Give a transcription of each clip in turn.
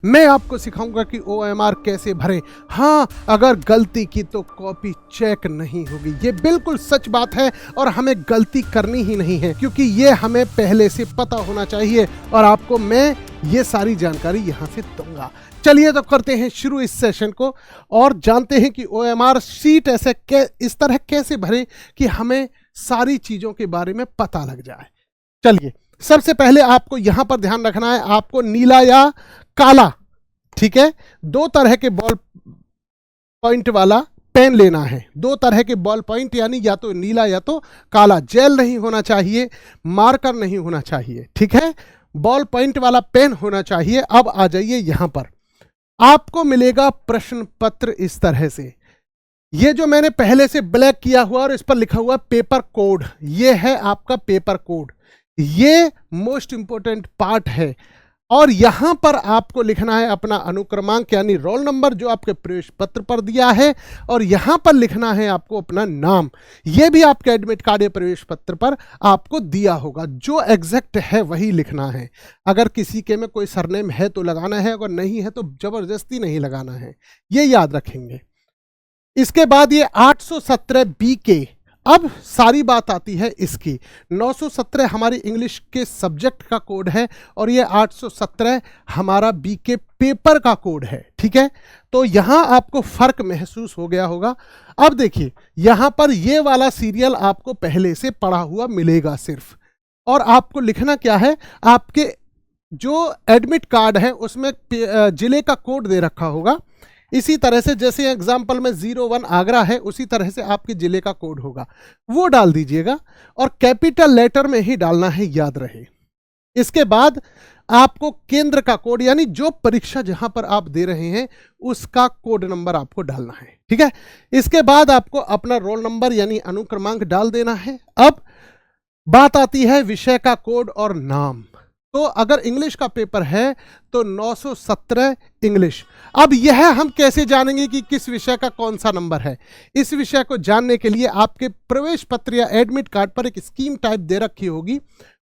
मैं आपको सिखाऊंगा कि OMR कैसे भरें। हाँ, अगर गलती की तो कॉपी चेक नहीं होगी। ये बिल्कुल सच बात है और हमें गलती करनी ही नहीं है, क्योंकि ये हमें पहले से पता होना चाहिए और आपको मैं ये सारी जानकारी यहाँ से दूंगा। चलिए तो करते हैं शुरू इस सेशन को और जानते हैं कि OMR शीट ऐसे इस तरह कैसे भरें कि हमें सारी चीज़ों के बारे में पता लग जाए। चलिए, सबसे पहले आपको यहां पर ध्यान रखना है, आपको नीला या काला, ठीक है, दो तरह के बॉल पॉइंट वाला पेन लेना है। दो तरह के बॉल पॉइंट, यानी या तो नीला या तो काला। जेल नहीं होना चाहिए, मार्कर नहीं होना चाहिए, ठीक है, बॉल पॉइंट वाला पेन होना चाहिए। अब आ जाइए यहां पर, आपको मिलेगा प्रश्न पत्र इस तरह से। ये जो मैंने पहले से ब्लैक किया हुआ और इस पर लिखा हुआ पेपर कोड, ये है आपका पेपर कोड। ये मोस्ट इंपोर्टेंट पार्ट है और यहां पर आपको लिखना है अपना अनुक्रमांक यानी रोल नंबर जो आपके प्रवेश पत्र पर दिया है, और यहां पर लिखना है आपको अपना नाम। यह भी आपके एडमिट कार्ड या प्रवेश पत्र पर आपको दिया होगा, जो एग्जैक्ट है वही लिखना है। अगर किसी के में कोई सरनेम है तो लगाना है, अगर नहीं है तो जबरदस्ती नहीं लगाना है, ये याद रखेंगे। इसके बाद ये 817 बी के, अब सारी बात आती है इसकी। 917 हमारी इंग्लिश के सब्जेक्ट का कोड है और ये 817 हमारा बी के पेपर का कोड है, ठीक है। तो यहां आपको फर्क महसूस हो गया होगा। अब देखिए, यहां पर ये वाला सीरियल आपको पहले से पढ़ा हुआ मिलेगा सिर्फ, और आपको लिखना क्या है, आपके जो एडमिट कार्ड है उसमें जिले का कोड दे रखा होगा। इसी तरह से जैसे एग्जाम्पल में 01 आगरा है, उसी तरह से आपके जिले का कोड होगा, वो डाल दीजिएगा और कैपिटल लेटर में ही डालना है, याद रहे। इसके बाद आपको केंद्र का कोड, यानी जो परीक्षा जहां पर आप दे रहे हैं उसका कोड नंबर आपको डालना है, ठीक है। इसके बाद आपको अपना रोल नंबर यानी अनुक्रमांक डाल देना है। अब बात आती है विषय का कोड और नाम। तो अगर इंग्लिश का पेपर है तो 917 इंग्लिश। अब यह हम कैसे जानेंगे कि किस विषय का कौन सा नंबर है? इस विषय को जानने के लिए आपके प्रवेश पत्र या एडमिट कार्ड पर एक स्कीम टाइप दे रखी होगी,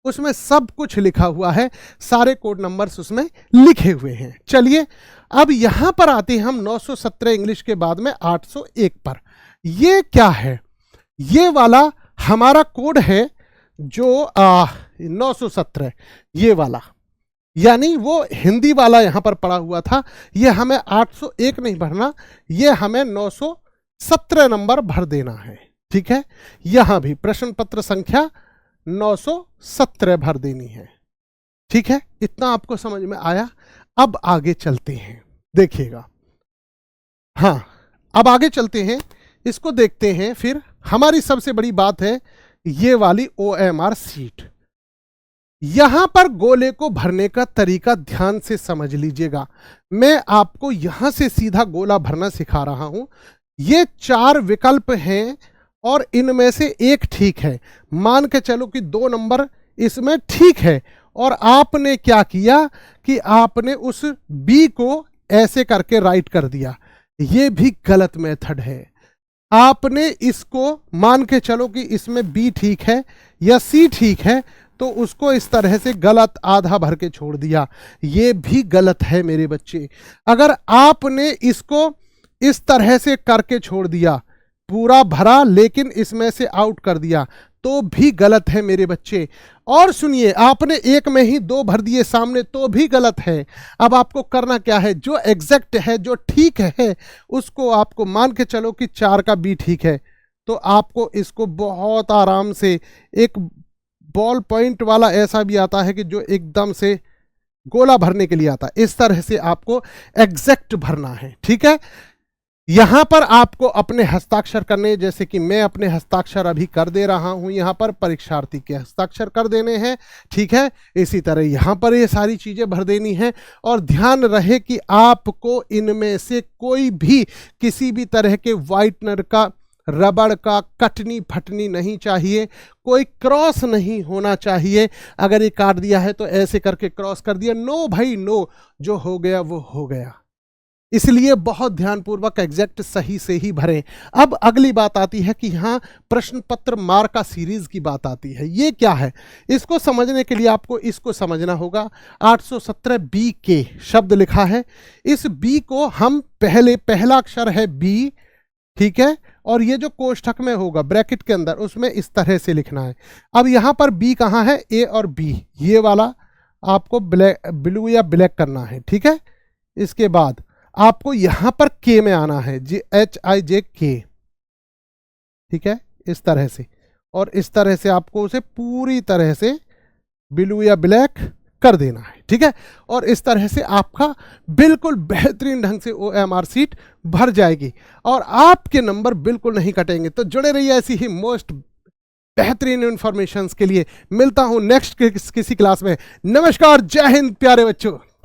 उसमें सब कुछ लिखा हुआ है, सारे कोड नंबर्स उसमें लिखे हुए हैं। चलिए, अब यहां पर आते हैं हम 917 इंग्लिश के बाद में 801 पर। ये क्या है? ये वाला हमारा कोड है जो 917, ये वाला, यानी वो हिंदी वाला यहां पर पड़ा हुआ था। ये हमें 801 नहीं भरना, ये हमें 917 नंबर भर देना है, ठीक है। यहां भी प्रश्न पत्र संख्या 917 भर देनी है, ठीक है। इतना आपको समझ में आया? अब आगे चलते हैं, देखिएगा। हाँ, अब आगे चलते हैं, इसको देखते हैं। फिर हमारी सबसे बड़ी बात है ये वाली OMR सीट। यहां पर गोले को भरने का तरीका ध्यान से समझ लीजिएगा। मैं आपको यहां से सीधा गोला भरना सिखा रहा हूं। ये 4 विकल्प हैं और इनमें से एक ठीक है। मान के चलो कि 2 नंबर इसमें ठीक है, और आपने क्या किया कि आपने उस बी को ऐसे करके राइट कर दिया। ये भी गलत मेथड है। आपने इसको मान के चलो कि इसमें बी ठीक है या सी ठीक है, तो उसको इस तरह से गलत आधा भर के छोड़ दिया। ये भी गलत है मेरे बच्चे। अगर आपने इसको इस तरह से करके छोड़ दिया, पूरा भरा लेकिन इसमें से आउट कर दिया, तो भी गलत है मेरे बच्चे। और सुनिए, आपने एक में ही 2 भर दिए सामने, तो भी गलत है। अब आपको करना क्या है? जो एग्जैक्ट है, जो ठीक है, उसको आपको मान के चलो कि 4 का बी ठीक है, तो आपको इसको बहुत आराम से, एक बॉल पॉइंट वाला ऐसा भी आता है कि जो एकदम से गोला भरने के लिए आता है, इस तरह से आपको एग्जैक्ट भरना है, ठीक है। यहां पर आपको अपने हस्ताक्षर करने, जैसे कि मैं अपने हस्ताक्षर अभी कर दे रहा हूं, यहां पर परीक्षार्थी के हस्ताक्षर कर देने हैं, ठीक है। इसी तरह यहां पर ये सारी चीजें भर देनी है, और ध्यान रहे कि आपको इनमें से कोई भी किसी भी तरह के व्हाइटनर का, रबड़ का कटनी फटनी नहीं चाहिए, कोई क्रॉस नहीं होना चाहिए। अगर ये काट दिया है तो ऐसे करके क्रॉस कर दिया, नो भाई नो, जो हो गया वो हो गया। इसलिए बहुत ध्यानपूर्वक एग्जैक्ट सही से ही भरें। अब अगली बात आती है कि यहाँ प्रश्न पत्र मार्का सीरीज की बात आती है। ये क्या है, इसको समझने के लिए आपको इसको समझना होगा। 817 बी के शब्द लिखा है, इस बी को हम पहला अक्षर है बी, ठीक है, और ये जो कोष्ठक में होगा ब्रैकेट के अंदर उसमें इस तरह से लिखना है। अब यहाँ पर बी कहाँ है, ए और बी, ये वाला आपको ब्लू या ब्लैक करना है, ठीक है। इसके बाद आपको यहां पर के में आना है, JHIJK, ठीक है, इस तरह से, और इस तरह से आपको उसे पूरी तरह से ब्लू या ब्लैक कर देना है, ठीक है। और इस तरह से आपका बिल्कुल बेहतरीन ढंग से OMR सीट भर जाएगी और आपके नंबर बिल्कुल नहीं कटेंगे। तो जुड़े रहिए ऐसी ही मोस्ट बेहतरीन इंफॉर्मेशन के लिए। मिलता हूं नेक्स्ट किसी क्लास में। नमस्कार, जय हिंद प्यारे बच्चों।